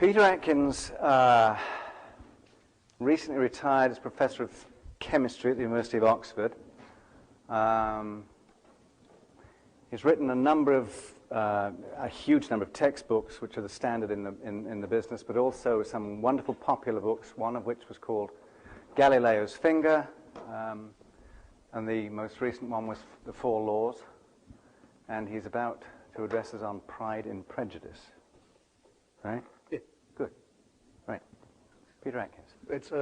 Peter Atkins recently retired as Professor of Chemistry at the University of Oxford. He's written a huge number of textbooks, which are the standard in the business, but also some wonderful popular books, one of which was called Galileo's Finger, and the most recent one was The Four Laws, and he's about to address us on Pride and Prejudice. Right? Yeah. Good. Right. Peter Atkins. It's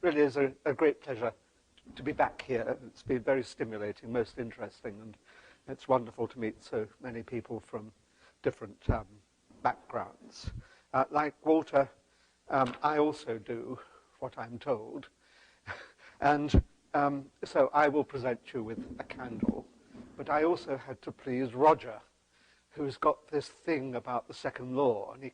really is a great pleasure to be back here. It's been very stimulating, most interesting, and it's wonderful to meet so many people from different backgrounds. Like Walter, I also do what I'm told. And so I will present you with a candle. But I also had to please Roger, who's got this thing about the second law. And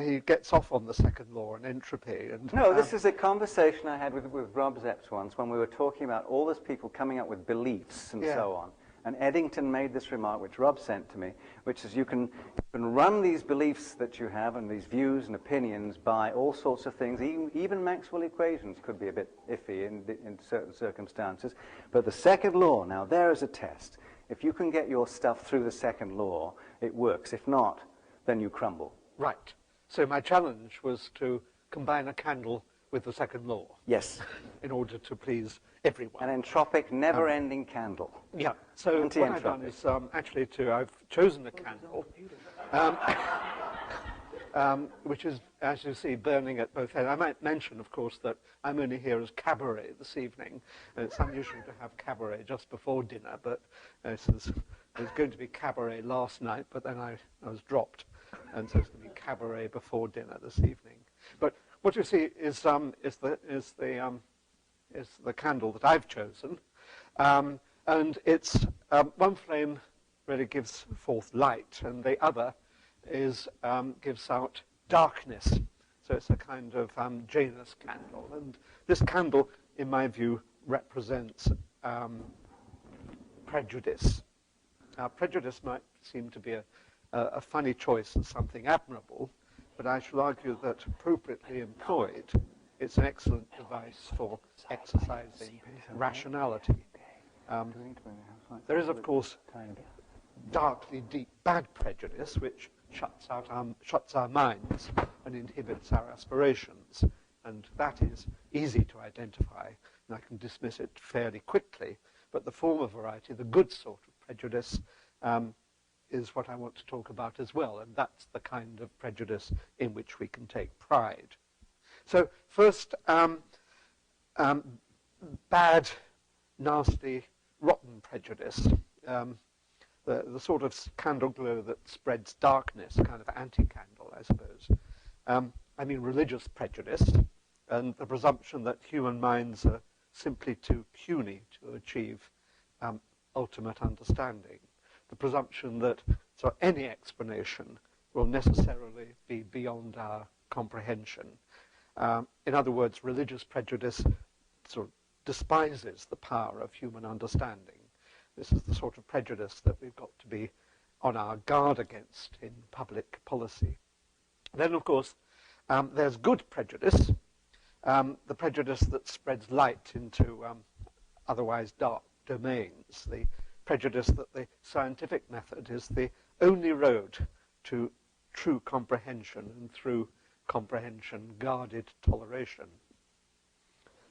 he gets off on the second law and entropy. And, no, this is a conversation I had with Rob Zepps once when we were talking about all those people coming up with beliefs and so on. And Eddington made this remark, which Rob sent to me, which is you can run these beliefs that you have and these views and opinions by all sorts of things. Even Maxwell equations could be a bit iffy in certain circumstances. But the second law, now there is a test. If you can get your stuff through the second law, it works. If not, then you crumble. Right. So my challenge was to combine a candle with the second law. Yes. In order to please everyone. An entropic, never-ending candle. Yeah. So what I've done is actually I've chosen a candle, which is, as you see, burning at both ends. I might mention, of course, that I'm only here as cabaret this evening. And it's unusual to have cabaret just before dinner, but it was going to be cabaret last night, but then I was dropped. And so it's going to be cabaret before dinner this evening. But what you see is the candle that I've chosen, and it's one flame really gives forth light, and the other gives out darkness. So it's a kind of Janus candle, and this candle, in my view, represents prejudice. Now, prejudice might seem to be a funny choice and something admirable, but I shall argue that appropriately employed, it's an excellent device for exercising rationality. There is, of course, darkly deep bad prejudice, which shuts our minds and inhibits our aspirations, and that is easy to identify, and I can dismiss it fairly quickly. But the former variety, the good sort of prejudice, is what I want to talk about as well, and that's the kind of prejudice in which we can take pride. So first, bad, nasty, rotten prejudice, the sort of candle glow that spreads darkness, kind of anti-candle, I suppose. I mean religious prejudice, and the presumption that human minds are simply too puny to achieve ultimate understanding. The presumption that any explanation will necessarily be beyond our comprehension. In other words, religious prejudice sort of despises the power of human understanding. This is the sort of prejudice that we've got to be on our guard against in public policy. Then, of course, there's good prejudice, the prejudice that spreads light into otherwise dark domains, the prejudice that the scientific method is the only road to true comprehension, and through comprehension, guarded toleration.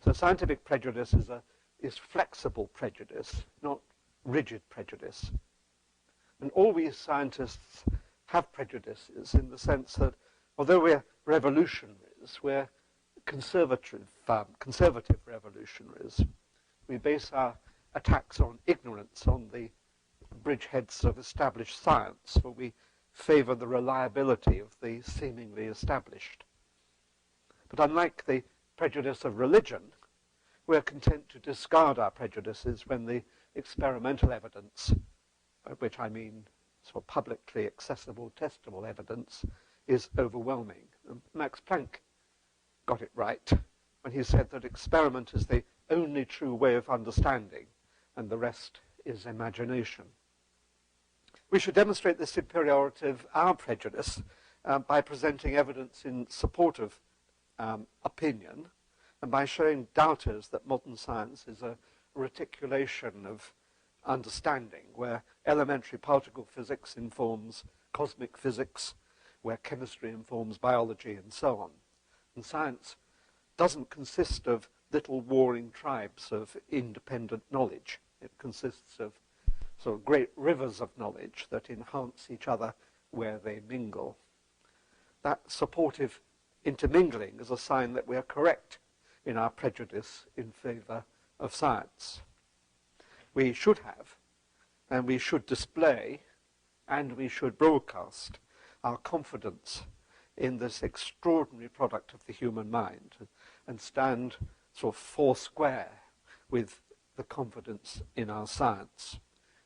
So scientific prejudice is flexible prejudice, not rigid prejudice. And all we scientists have prejudices in the sense that although we're revolutionaries, we're conservative revolutionaries. We base our attacks on ignorance, on the bridgeheads of established science, for we favor the reliability of the seemingly established. But unlike the prejudice of religion, we're content to discard our prejudices when the experimental evidence, by which I mean sort of publicly accessible, testable evidence, is overwhelming. And Max Planck got it right when he said that experiment is the only true way of understanding, and the rest is imagination. We should demonstrate the superiority of our prejudice by presenting evidence in support of opinion, and by showing doubters that modern science is a reticulation of understanding, where elementary particle physics informs cosmic physics, where chemistry informs biology, and so on. And science doesn't consist of little warring tribes of independent knowledge. It consists of sort of great rivers of knowledge that enhance each other where they mingle. That supportive intermingling is a sign that we are correct in our prejudice in favor of science. We should have, and we should display, and we should broadcast our confidence in this extraordinary product of the human mind, and stand sort of foursquare with the confidence in our science.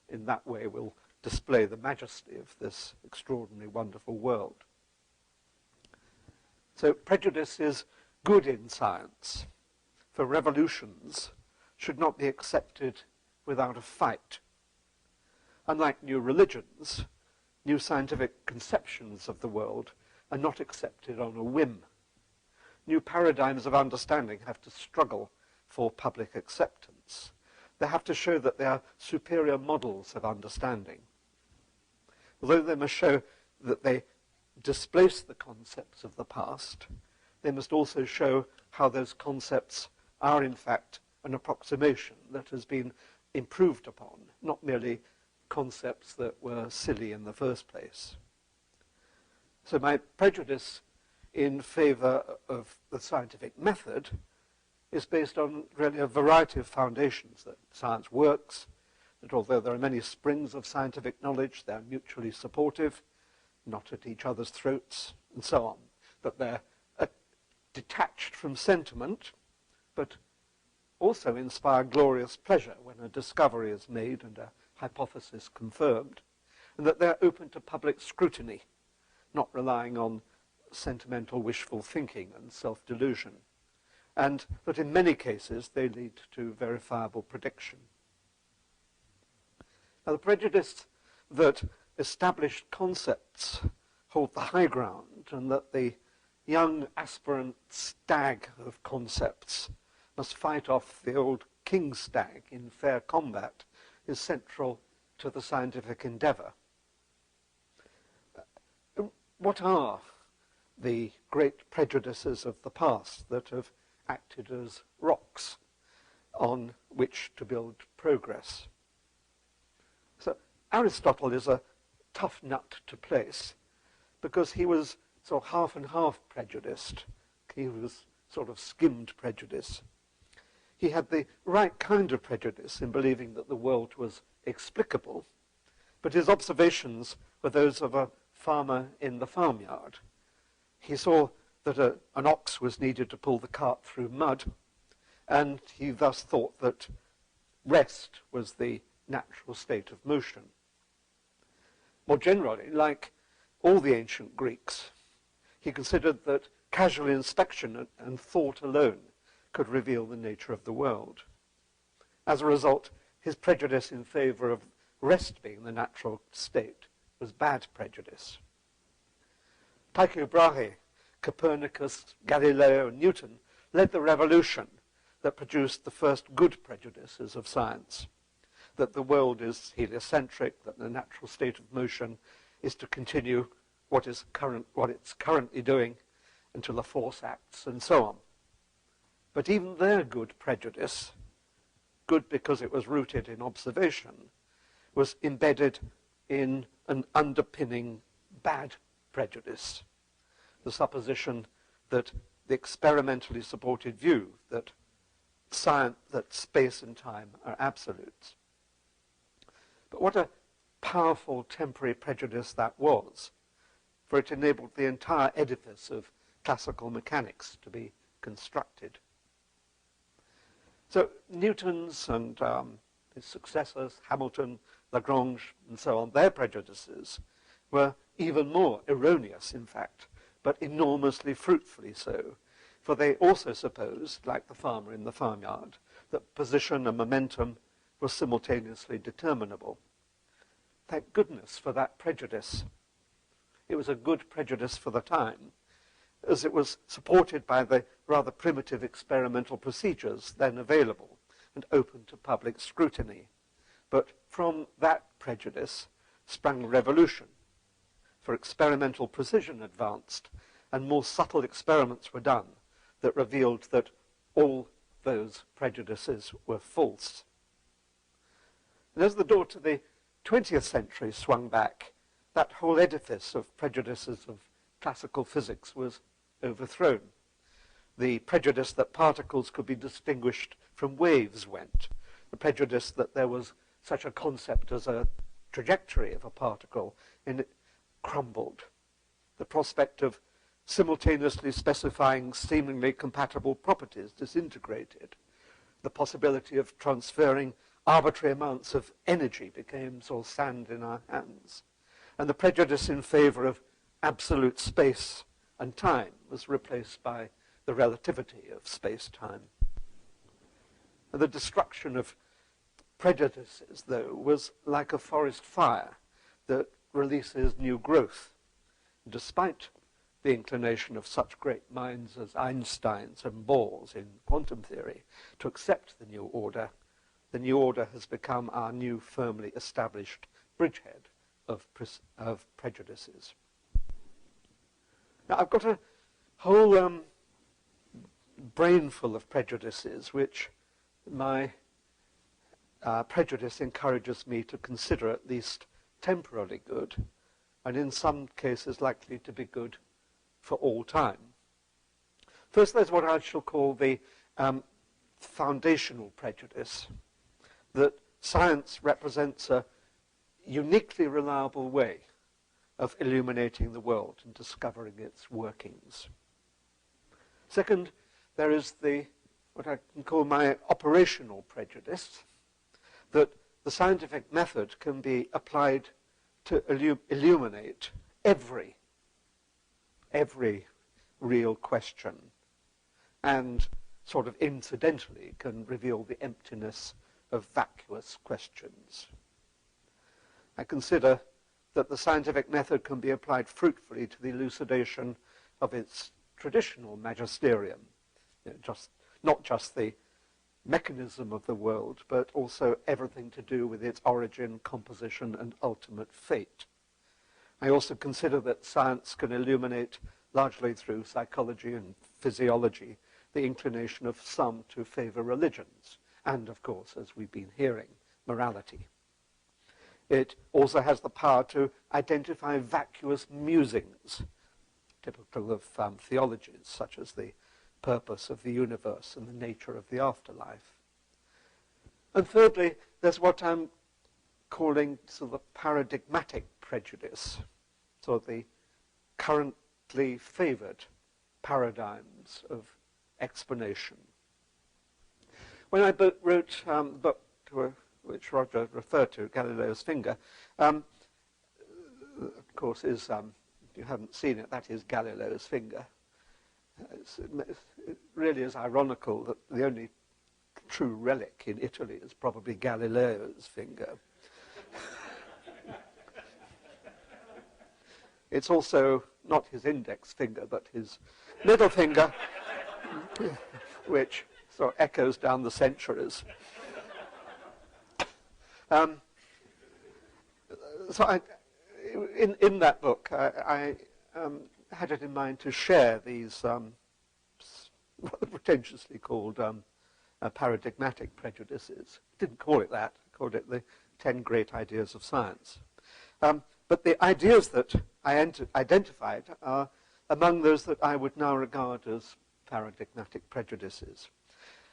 In that way, we'll display the majesty of this extraordinary, wonderful world. So prejudice is good in science, for revolutions should not be accepted without a fight. Unlike new religions, new scientific conceptions of the world are not accepted on a whim. New paradigms of understanding have to struggle for public acceptance. They have to show that they are superior models of understanding. Although they must show that they displace the concepts of the past, they must also show how those concepts are in fact an approximation that has been improved upon, not merely concepts that were silly in the first place. So my prejudice in favor of the scientific method is based on really a variety of foundations, that science works, that although there are many springs of scientific knowledge, they're mutually supportive, not at each other's throats, and so on, that they're detached from sentiment, but also inspire glorious pleasure when a discovery is made and a hypothesis confirmed, and that they're open to public scrutiny, not relying on sentimental wishful thinking and self-delusion, and that in many cases they lead to verifiable prediction. Now, the prejudice that established concepts hold the high ground, and that the young aspirant stag of concepts must fight off the old king stag in fair combat, is central to the scientific endeavor. What are the great prejudices of the past that have acted as rocks on which to build progress? So Aristotle is a tough nut to place, because he was sort of half and half prejudiced. He was sort of skimmed prejudice. He had the right kind of prejudice in believing that the world was explicable, but his observations were those of a farmer in the farmyard. He saw that an ox was needed to pull the cart through mud, and he thus thought that rest was the natural state of motion. More generally, like all the ancient Greeks, he considered that casual inspection and thought alone could reveal the nature of the world. As a result, his prejudice in favor of rest being the natural state was bad prejudice. Tycho Brahe, Copernicus, Galileo, and Newton led the revolution that produced the first good prejudices of science, that the world is heliocentric, that the natural state of motion is to continue what it's currently doing until a force acts, and so on. But even their good prejudice, good because it was rooted in observation, was embedded in an underpinning bad prejudice, the supposition that the experimentally supported view that space and time are absolutes. But what a powerful temporary prejudice that was, for it enabled the entire edifice of classical mechanics to be constructed. So Newton's and his successors, Hamilton, Lagrange, and so on, their prejudices were even more erroneous, in fact, but enormously fruitfully so, for they also supposed, like the farmer in the farmyard, that position and momentum were simultaneously determinable. Thank goodness for that prejudice. it was a good prejudice for the time, as it was supported by the rather primitive experimental procedures then available and open to public scrutiny. But from that prejudice sprang a revolution, for experimental precision advanced, and more subtle experiments were done that revealed that all those prejudices were false. And as the door to the 20th century swung back, that whole edifice of prejudices of classical physics was overthrown. The prejudice that particles could be distinguished from waves went. The prejudice that there was such a concept as a trajectory of a particle, and it crumbled. The prospect of simultaneously specifying seemingly compatible properties disintegrated. The possibility of transferring arbitrary amounts of energy became sort of sand in our hands. And the prejudice in favor of absolute space and time was replaced by the relativity of space-time. And the destruction of prejudices, though, was like a forest fire that releases new growth. Despite the inclination of such great minds as Einstein's and Bohr's in quantum theory to accept the new order has become our new firmly established bridgehead of prejudices. Now, I've got a whole brain full of prejudices which my prejudice encourages me to consider at least temporarily good, and in some cases likely to be good for all time. First, there's what I shall call the foundational prejudice, that science represents a uniquely reliable way of illuminating the world and discovering its workings. Second, there is what I can call my operational prejudice, that the scientific method can be applied to illuminate every real question, and sort of incidentally can reveal the emptiness of vacuous questions. I consider that the scientific method can be applied fruitfully to the elucidation of its traditional magisterium, not just the mechanism of the world, but also everything to do with its origin, composition, and ultimate fate. I also consider that science can illuminate, largely through psychology and physiology, the inclination of some to favor religions, and, of course, as we've been hearing, morality. It also has the power to identify vacuous musings, typical of theologies, such as the purpose of the universe and the nature of the afterlife. And thirdly, there's what I'm calling sort of a paradigmatic prejudice, so the currently favored paradigms of explanation. When I wrote the book which Roger referred to, Galileo's Finger, of course, if you haven't seen it, that is Galileo's finger. It really is ironical that the only true relic in Italy is probably Galileo's finger. It's also not his index finger, but his middle finger, which sort of echoes down the centuries. So in that book, I had it in mind to share these what are pretentiously called paradigmatic prejudices. I didn't call it that. I called it the 10 great ideas of science. But the ideas that I identified are among those that I would now regard as paradigmatic prejudices.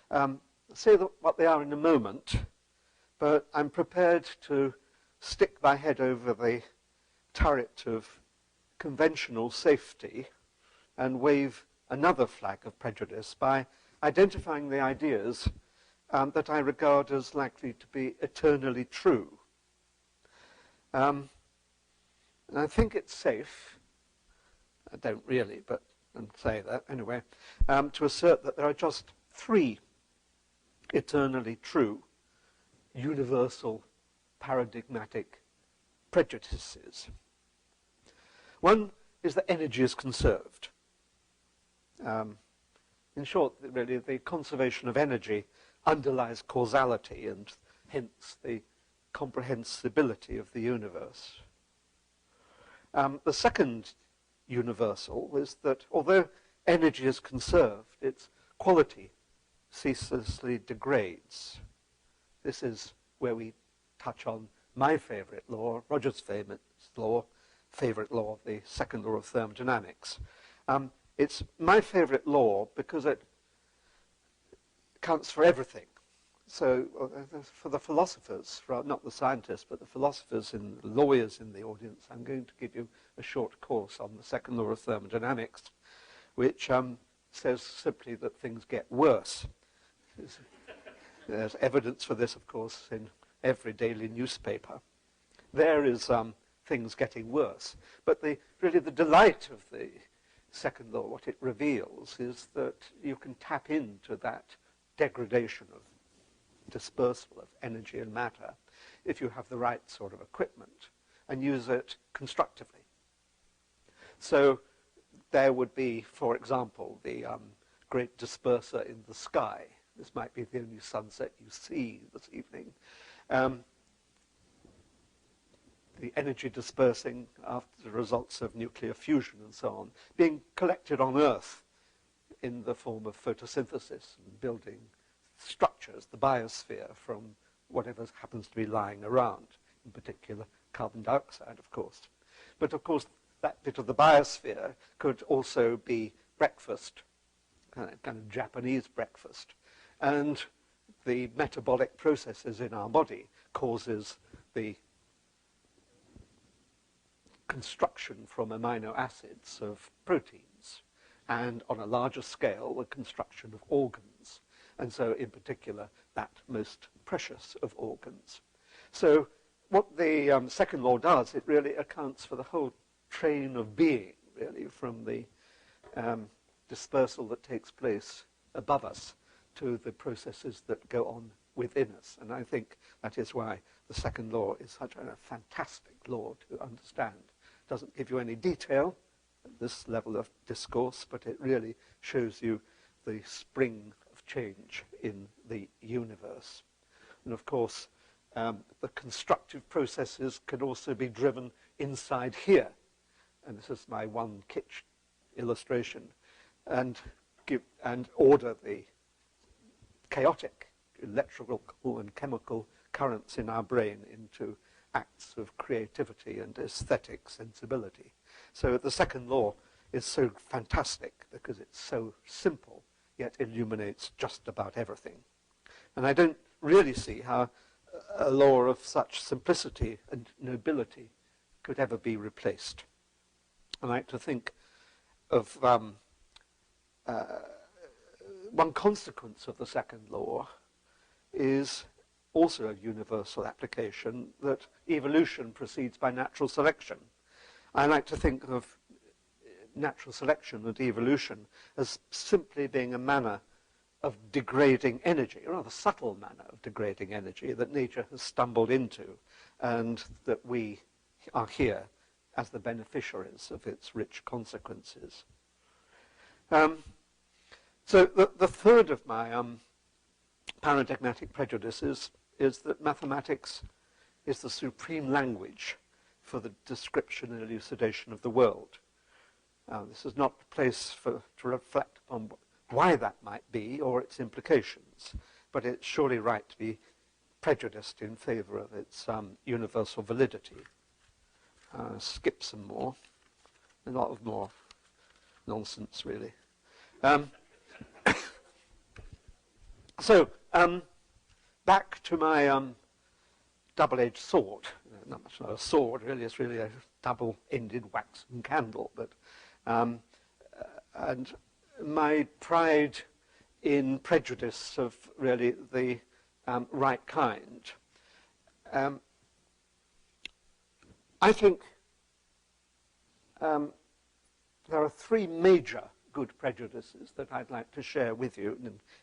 I'll say what they are in a moment, but I'm prepared to stick my head over the turret of conventional safety and wave another flag of prejudice by identifying the ideas that I regard as likely to be eternally true. And I think it's safe, I don't really, but I'm saying that anyway, to assert that there are just 3 eternally true, universal, paradigmatic prejudices. One is that energy is conserved. In short, really, the conservation of energy underlies causality and hence the comprehensibility of the universe. The second universal is that although energy is conserved, its quality ceaselessly degrades. This is where we touch on my favorite law, Roger's favorite law of the second law of thermodynamics. It's my favorite law because it counts for everything. So for the philosophers, not the scientists, but the philosophers and lawyers in the audience, I'm going to give you a short course on the second law of thermodynamics, which says simply that things get worse. There's evidence for this, of course, in every daily newspaper. There is things getting worse. But really the delight of the second law, what it reveals, is that you can tap into that degradation of dispersal of energy and matter if you have the right sort of equipment and use it constructively. So there would be, for example, the great disperser in the sky. This might be the only sunset you see this evening. The energy dispersing after the results of nuclear fusion and so on, being collected on Earth in the form of photosynthesis and building structures, the biosphere, from whatever happens to be lying around, in particular carbon dioxide, of course. But of course, that bit of the biosphere could also be breakfast, kind of Japanese breakfast. And the metabolic processes in our body causes the construction from amino acids of proteins, and on a larger scale, the construction of organs, and so in particular, that most precious of organs. So what the second law does, it really accounts for the whole train of being, really, from the dispersal that takes place above us to the processes that go on within us. And I think that is why the second law is such a fantastic law to understand. It doesn't give you any detail at this level of discourse, but it really shows you the spring of change in the universe. And of course, the constructive processes can also be driven inside here. And this is my one kitsch illustration. And order the chaotic electrical and chemical currents in our brain into acts of creativity and aesthetic sensibility. So the second law is so fantastic because it's so simple, yet illuminates just about everything. And I don't really see how a law of such simplicity and nobility could ever be replaced. I like to think of one consequence of the second law is also a universal application, that evolution proceeds by natural selection. I like to think of natural selection and evolution as simply being a manner of degrading energy, a rather subtle manner of degrading energy that nature has stumbled into, and that we are here as the beneficiaries of its rich consequences. So the third of my paradigmatic prejudices is that mathematics is the supreme language for the description and elucidation of the world. This is not the place to reflect upon why that might be or its implications, but it's surely right to be prejudiced in favor of its universal validity. Skip some more. A lot of more nonsense, really. So, back to my double-edged sword. Not much of a sword, really. It's really a double-ended waxen candle. But and my pride in prejudice of really the right kind. I think there are three major good prejudices that I'd like to share with you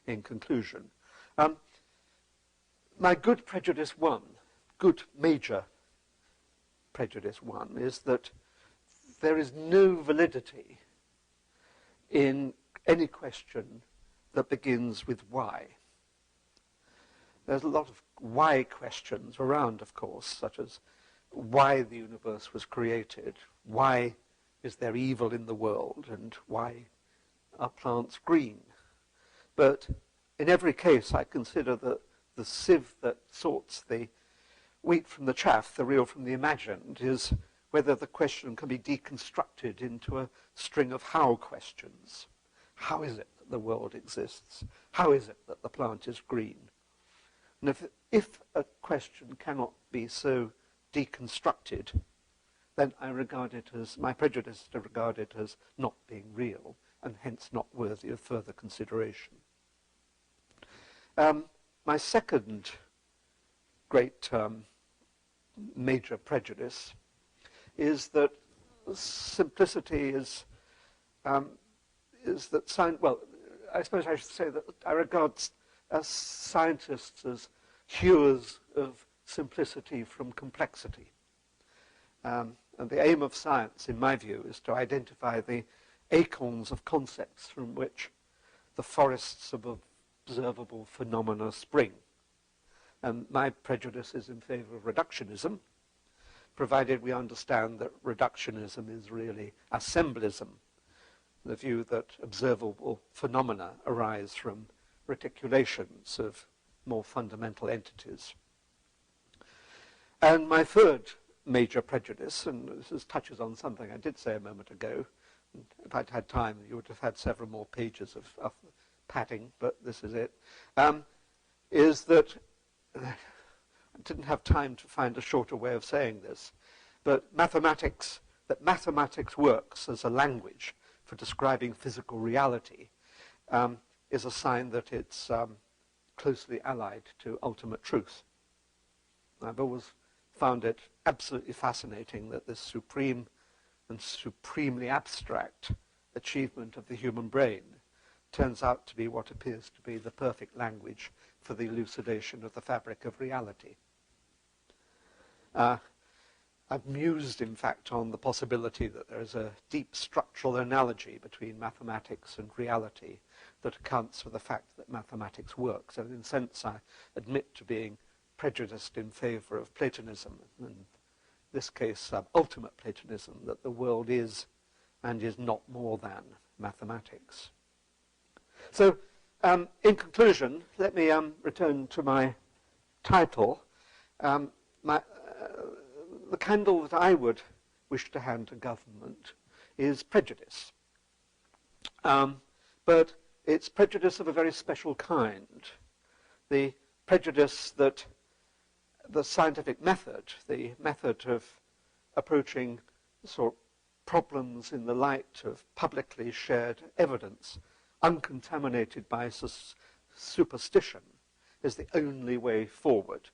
in conclusion. My good prejudice one, good major prejudice one, is that there is no validity in any question that begins with why. There's a lot of why questions around, of course, such as why the universe was created, why is there evil in the world, and why are plants green? But in every case, I consider that the sieve that sorts the wheat from the chaff, the real from the imagined, is whether the question can be deconstructed into a string of how questions. How is it that the world exists? How is it that the plant is green? And if a question cannot be so deconstructed, then I regard it as, my prejudice is to regard it as not being real, and hence not worthy of further consideration. My second great major prejudice is that simplicity is that science, well, I suppose I should say that I regard scientists as hewers of simplicity from complexity. And the aim of science, in my view, is to identify the acorns of concepts from which the forests of observable phenomena spring. And my prejudice is in favor of reductionism, provided we understand that reductionism is really assemblism, the view that observable phenomena arise from reticulations of more fundamental entities. And my third major prejudice, and this touches on something I did say a moment ago, if I'd had time you would have had several more pages of padding, but this is it, is that I didn't have time to find a shorter way of saying this, but mathematics works as a language for describing physical reality is a sign that it's closely allied to ultimate truth. I've always found it absolutely fascinating that this supreme and supremely abstract achievement of the human brain turns out to be what appears to be the perfect language for the elucidation of the fabric of reality. I've mused, in fact, on the possibility that there is a deep structural analogy between mathematics and reality that accounts for the fact that mathematics works. And in a sense, I admit to being prejudiced in favor of Platonism, in this case, ultimate Platonism, that the world is and is not more than mathematics. So, in conclusion, let me return to my title. The candle that I would wish to hand to government is prejudice. But it's prejudice of a very special kind. The prejudice that the scientific method, the method of approaching sort of problems in the light of publicly shared evidence, uncontaminated by superstition, is the only way forward.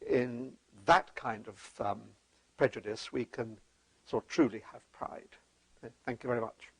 In that kind of prejudice, we can sort of truly have pride. Thank you very much.